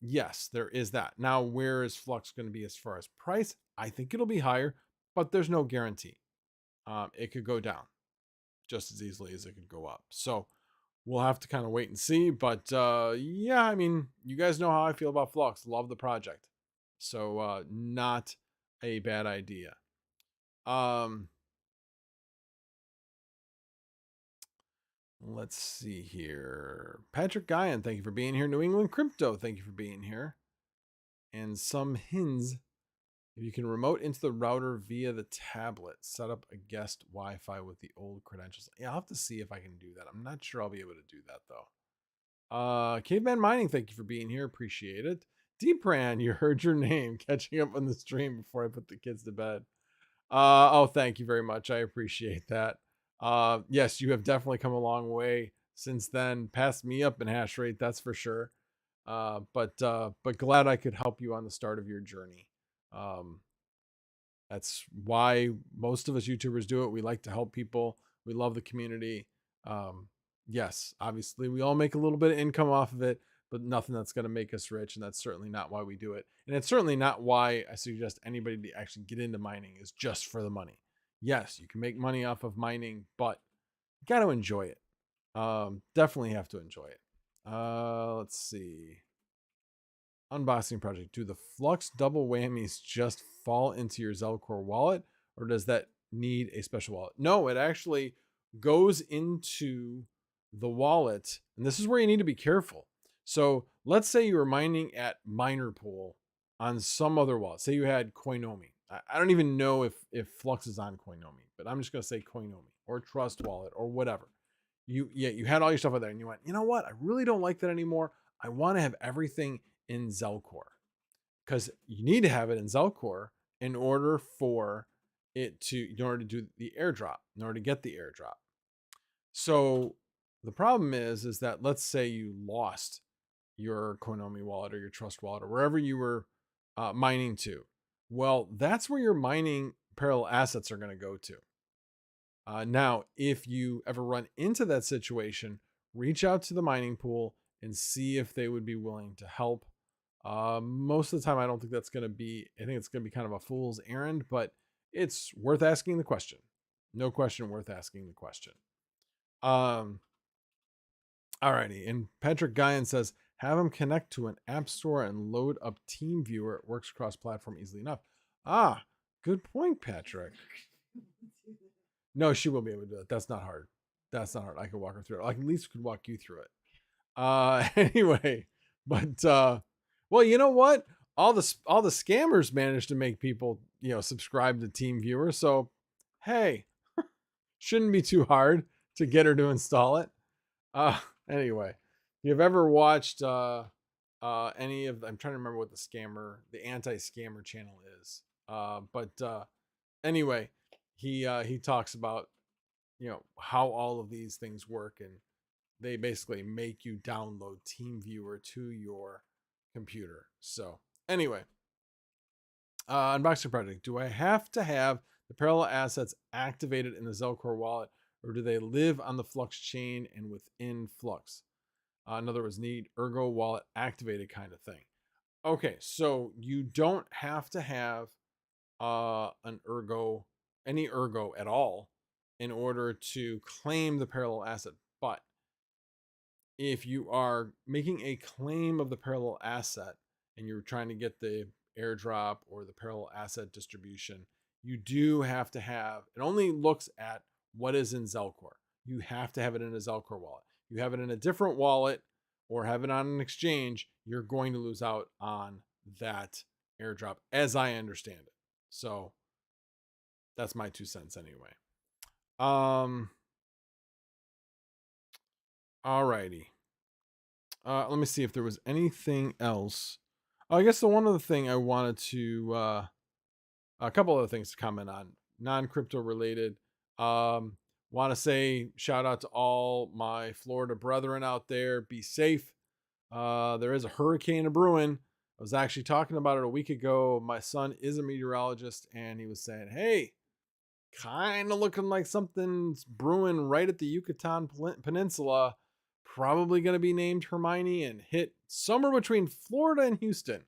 yes, there is that. Now, where is Flux going to be as far as price? I think it'll be higher, but there's no guarantee. It could go down just as easily as it could go up. So we'll have to kind of wait and see. But yeah, I mean, you guys know how I feel about Flux. Love the project. So not a bad idea. Let's see here. Patrick Guyan, thank you for being here. New England Crypto, thank you for being here. And some hints. If you can remote into the router via the tablet, set up a guest Wi-Fi with the old credentials. Yeah, I'll have to see if I can do that. I'm not sure I'll be able to do that though. Caveman Mining, thank you for being here. Appreciate it. Deepran, you heard your name. Catching up on the stream before I put the kids to bed. Oh, thank you very much. I appreciate that. Yes, you have definitely come a long way since then. Passed me up in hash rate, that's for sure. But glad I could help you on the start of your journey. That's why most of us YouTubers do it. We like to help people. We love the community. Yes, obviously we all make a little bit of income off of it, but nothing that's going to make us rich. And that's certainly not why we do it. And it's certainly not why I suggest anybody to actually get into mining is just for the money. Yes, you can make money off of mining, but you got to enjoy it. Definitely have to enjoy it. Let's see. Unboxing project. Do the Flux double whammies just fall into your Zelcore wallet, or does that need a special wallet? No, it actually goes into the wallet, and this is where you need to be careful. So let's say you were mining at Minerpool on some other wallet. Say you had Koinomi. I don't even know if Flux is on Koinomi, but I'm just going to say Koinomi or Trust Wallet or whatever. You had all your stuff out there, and you went, you know what? I really don't like that anymore. I want to have everything in Zelcore, because you need to have it in Zelcore in order to do the airdrop, in order to get the airdrop. So the problem is that let's say you lost your Koinomi wallet or your Trust wallet or wherever you were mining to. Well, that's where your mining parallel assets are going to go to. Now, if you ever run into that situation, reach out to the mining pool and see if they would be willing to help. Most of the time, I don't think that's going to be, I think it's going to be kind of a fool's errand, but it's worth asking the question. No question, worth asking the question. Alrighty. And Patrick Guyan says, have them connect to an app store and load up TeamViewer. It works cross platform easily enough. Good point, Patrick. No, she won't be able to do it. That's not hard. I can walk her through it. I at least could walk you through it. Anyway, but well, you know what? All the scammers managed to make people, subscribe to TeamViewer. So, hey, shouldn't be too hard to get her to install it. Uh anyway, if you've ever watched any of, I'm trying to remember what the anti-scammer channel is. But anyway, he talks about, how all of these things work, and they basically make you download TeamViewer to your computer. So anyway, unboxing project. Do I have to have the parallel assets activated in the Zelcore wallet, or do they live on the Flux chain and within Flux? In other words, need ERGO wallet activated kind of thing. Okay, so you don't have to have an ERGO, any ERGO at all, in order to claim the parallel asset. But if you are making a claim of the parallel asset and you're trying to get the airdrop or the parallel asset distribution, you do have to have, it only looks at what is in Zelcore. You have to have it in a Zelcore wallet. You have it in a different wallet or have it on an exchange, you're going to lose out on that airdrop, as I understand it. So that's my 2 cents anyway. Alrighty. Let me see if there was anything else. I guess the one other thing I wanted to, a couple other things to comment on, non-crypto related. Want to say shout out to all my Florida brethren out there. Be safe. There is a hurricane brewing. I was actually talking about it a week ago. My son is a meteorologist, and he was saying, "Hey, kind of looking like something's brewing right at the Yucatan Peninsula. Probably going to be named Hermione and hit somewhere between Florida and Houston,"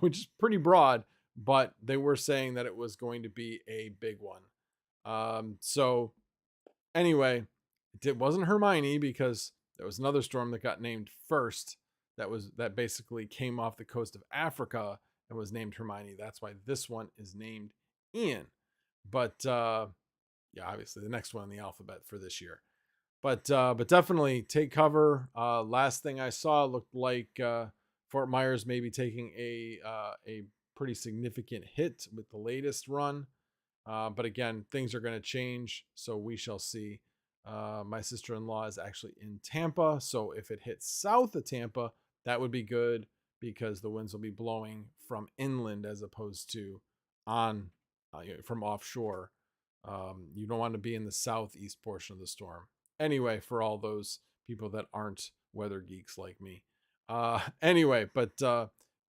which is pretty broad, but they were saying that it was going to be a big one. So anyway, it wasn't Hermione because there was another storm that got named first. That basically came off the coast of Africa and was named Hermione. That's why this one is named Ian. But yeah, obviously the next one in the alphabet for this year. But definitely take cover. Last thing I saw looked like Fort Myers may be taking a pretty significant hit with the latest run. But again, things are going to change, so we shall see. My sister-in-law is actually in Tampa, so if it hits south of Tampa, that would be good because the winds will be blowing from inland as opposed to on from offshore. You don't want to be in the southeast portion of the storm. Anyway, for all those people that aren't weather geeks like me. Anyway, but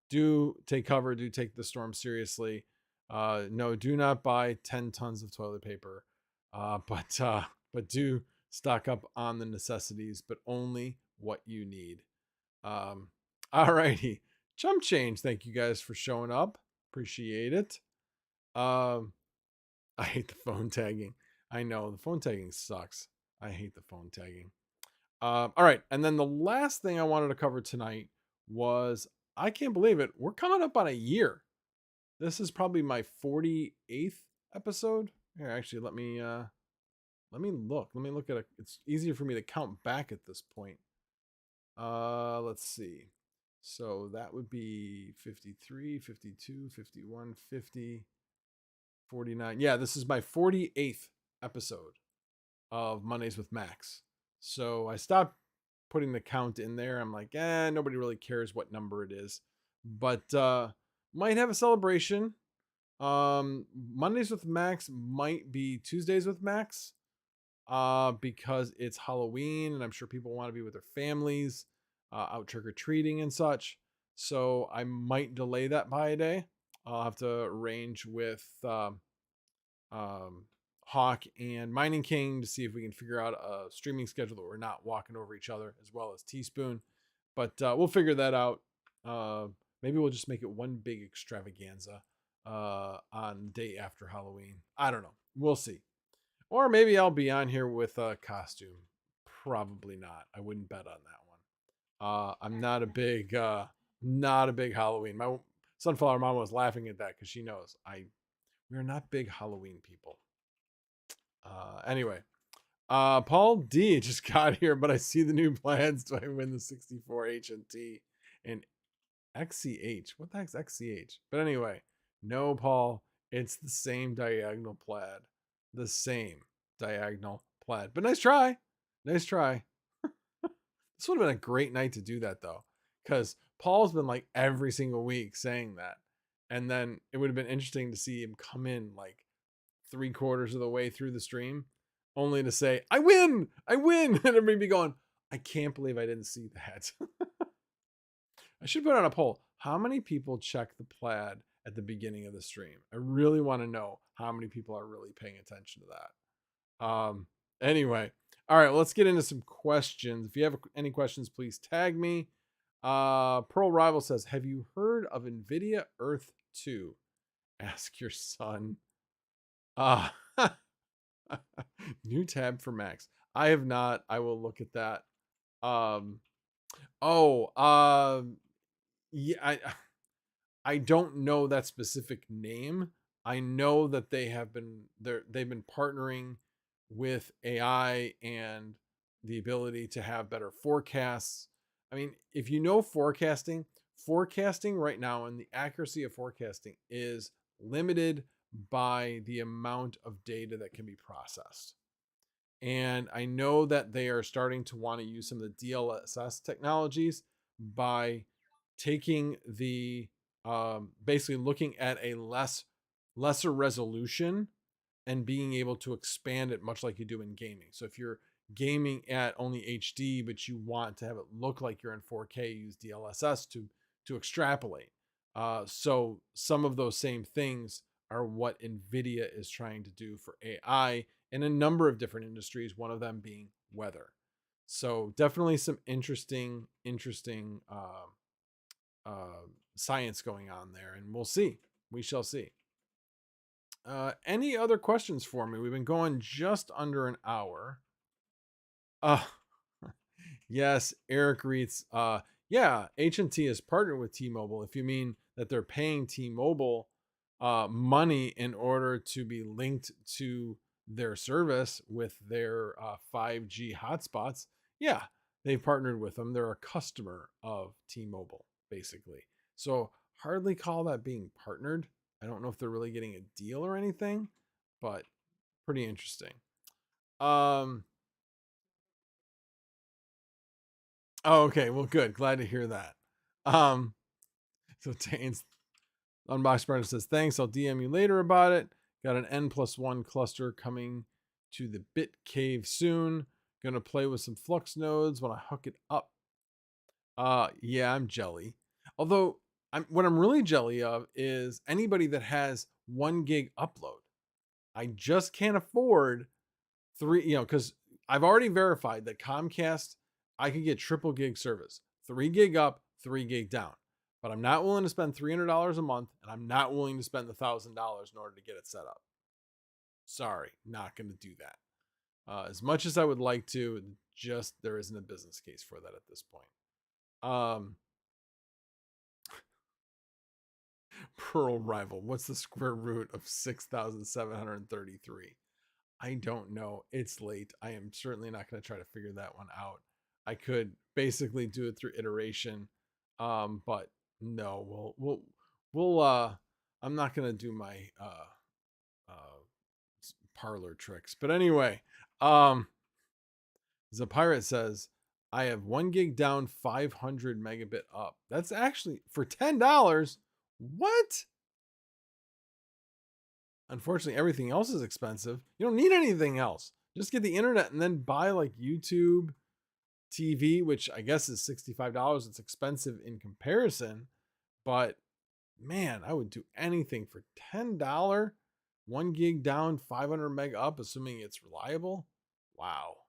do take cover. Do take the storm seriously. No, do not buy 10 tons of toilet paper. But do stock up on the necessities, but only what you need. Alrighty. Chump change. Thank you guys for showing up. Appreciate it. I hate the phone tagging. I know the phone tagging sucks. I hate the phone tagging. All right. And then the last thing I wanted to cover tonight was, I can't believe it, we're coming up on a year. This is probably my 48th episode. Here, actually, let me look. Let me look at it. It's easier for me to count back at this point. Let's see. So that would be 53, 52, 51, 50, 49. Yeah, this is my 48th episode of Mondays with Max. So I stopped putting the count in there. I'm like, nobody really cares what number it is. But might have a celebration. Mondays with Max might be Tuesdays with Max. Because it's Halloween and I'm sure people want to be with their families, out trick-or-treating and such. So I might delay that by a day. I'll have to arrange with Hawk and Mining King to see if we can figure out a streaming schedule that we're not walking over each other, as well as Teaspoon. But we'll figure that out. Maybe we'll just make it one big extravaganza on the day after Halloween. I don't know. We'll see. Or maybe I'll be on here with a costume. Probably not. I wouldn't bet on that one. I'm not a big Halloween. My sunflower mama was laughing at that because she knows we're not big Halloween people. Anyway, Paul D just got here, but I see the new plans. Do I win the 64 HNT and XCH? What the heck's XCH? But anyway, no, Paul, it's the same diagonal plaid. The same diagonal plaid. But nice try. Nice try. This would have been a great night to do that though, because Paul's been like every single week saying that. And then it would have been interesting to see him come in like 3/4 of the way through the stream, only to say, I win, and everybody be going, I can't believe I didn't see that. I should put on a poll. How many people check the plaid at the beginning of the stream? I really want to know how many people are really paying attention to that. Anyway, all right, let's get into some questions. If you have any questions, please tag me. Pearl Rival says, have you heard of NVIDIA Earth 2? Ask your son. New tab for Max. I have not. I will look at that. Yeah, I don't know that specific name. I know that they've been partnering with AI and the ability to have better forecasts. I mean, if you know forecasting right now and the accuracy of forecasting is limited by the amount of data that can be processed. And I know that they are starting to want to use some of the DLSS technologies by taking the basically looking at a lesser resolution and being able to expand it much like you do in gaming. So if you're gaming at only HD, but you want to have it look like you're in 4K, use DLSS to extrapolate. So some of those same things are what NVIDIA is trying to do for AI in a number of different industries, one of them being weather. So definitely some interesting science going on there, and we'll see. We shall see. Any other questions for me? We've been going just under an hour. Yes, Eric reads. Yeah, HNT is partnered with T-Mobile. If you mean that they're paying T-Mobile money in order to be linked to their service with their 5G hotspots, yeah, they've partnered with them. They're a customer of T-Mobile, basically. So hardly call that being partnered. I don't know if they're really getting a deal or anything, but pretty interesting. Oh, okay. Well, good. Glad to hear that. So Tane's Unboxed Brandon says, thanks. I'll DM you later about it. Got an N+1 cluster coming to the Bit Cave soon. Gonna play with some Flux nodes when I hook it up. Yeah, I'm jelly. Although what I'm really jelly of is anybody that has 1 gig upload. I just can't afford 3, because I've already verified that Comcast, I can get triple gig service, 3 gig up, 3 gig down. But I'm not willing to spend $300 a month, and I'm not willing to spend the $1,000 in order to get it set up. Sorry, not going to do that. As much as I would like to, just there isn't a business case for that at this point. Pearl Rival, what's the square root of 6,733? I don't know. It's late. I am certainly not going to try to figure that one out. I could basically do it through iteration, but no. We'll. I'm not going to do my parlor tricks. But anyway, Zapirate says I have 1 gig down, 500 megabit up. That's actually for $10. What? Unfortunately, everything else is expensive. You don't need anything else. Just get the internet and then buy like YouTube TV, which I guess is $65. It's expensive in comparison, but man, I would do anything for $10. 1 gig down, 500 meg up, assuming it's reliable. Wow.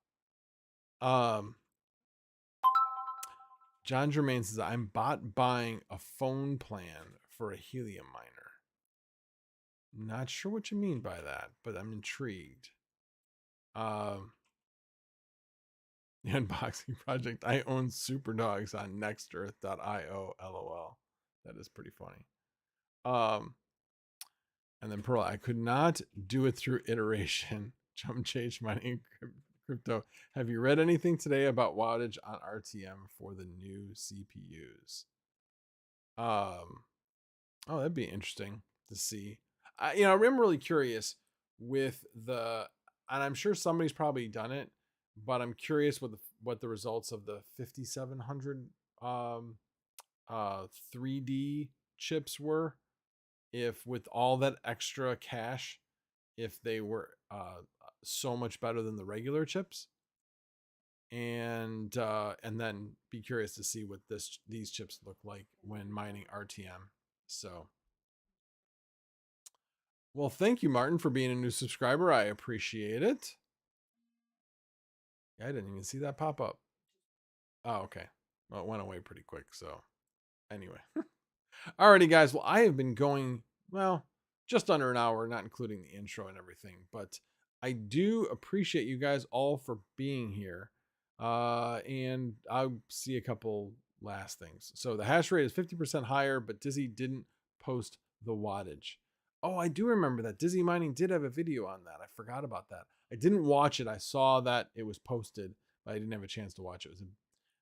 John Germain says, I'm buying a phone plan for a helium miner. Not sure what you mean by that, but I'm intrigued. The unboxing project. I own Superdogs on nextearth.io. LOL. That is pretty funny. And then Pearl, I could not do it through iteration. Jump change mining Crypto, have you read anything today about wattage on RTM for the new CPUs? Oh, that'd be interesting to see. I'm really curious with and I'm sure somebody's probably done it, but I'm curious what the results of the 5700 3D chips were, if with all that extra cache, if they were so much better than the regular chips, and then be curious to see what these chips look like when mining RTM. So, well, thank you, Martin, for being a new subscriber. I appreciate it. I didn't even see that pop up. Oh, okay. Well, it went away pretty quick. So, anyway. Alrighty, guys. Well, I have been going, just under an hour, not including the intro and everything. But I do appreciate you guys all for being here. And I'll see a couple last things. So the hash rate is 50% higher, but Dizzy didn't post the wattage. Oh, I do remember that. Dizzy Mining did have a video on that. I forgot about that. I didn't watch it. I saw that it was posted, but I didn't have a chance to watch it.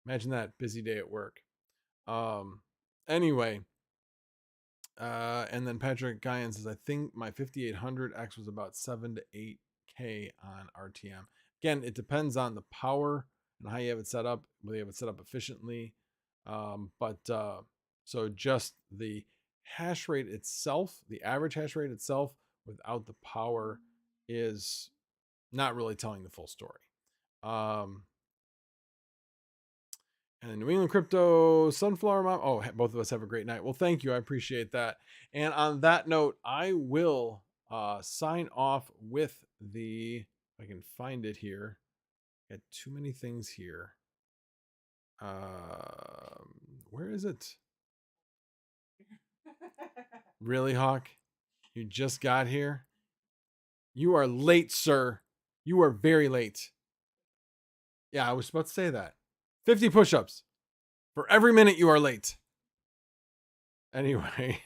Imagine that, busy day at work. Anyway, and then Patrick Guyan says, I think my 5800X was about 7 to 8K on RTM. Again, it depends on the power and how you have it set up, whether you have it set up efficiently. So just the hash rate itself, the average hash rate itself without the power, is not really telling the full story. And New England Crypto, Sunflower Mom. Oh, both of us have a great night. Well, thank you. I appreciate that. And on that note, I will sign off with if I can find it here. Got too many things here. Where is it? Really, Hawk? You just got here? You are late, sir. You are very late. Yeah, I was about to say that. 50 push-ups for every minute you are late. Anyway.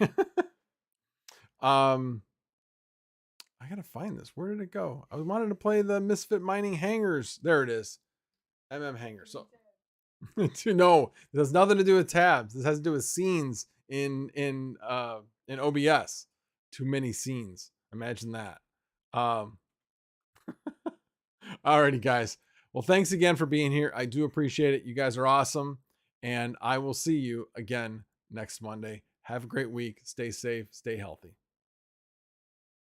I gotta find this. Where did it go? I wanted to play the Misfit Mining Hangers. There it is. Hanger. So no, it has nothing to do with tabs. This has to do with scenes in OBS. Too many scenes. Imagine that. Alrighty, guys. Well, thanks again for being here. I do appreciate it. You guys are awesome. And I will see you again next Monday. Have a great week. Stay safe. Stay healthy.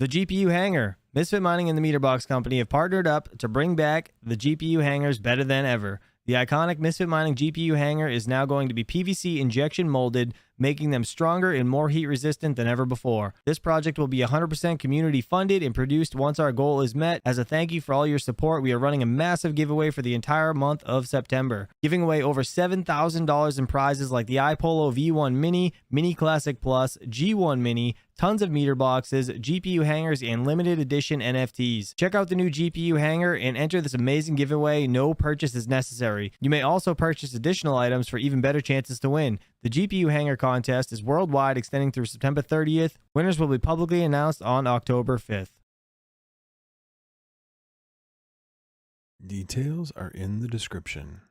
The GPU Hanger. Misfit Mining and the Meterbox Company have partnered up to bring back the GPU hangers better than ever. The iconic Misfit Mining GPU hanger is now going to be PVC injection molded, making them stronger and more heat resistant than ever before. This project will be 100% community funded and produced once our goal is met. As a thank you for all your support, we are running a massive giveaway for the entire month of September, giving away over $7,000 in prizes like the iPolo V1 Mini, Mini Classic Plus, G1 Mini, tons of meter boxes, GPU hangers, and limited edition NFTs. Check out the new GPU hanger and enter this amazing giveaway. No purchase is necessary. You may also purchase additional items for even better chances to win. The GPU hanger contest is worldwide, extending through September 30th. Winners will be publicly announced on October 5th. Details are in the description.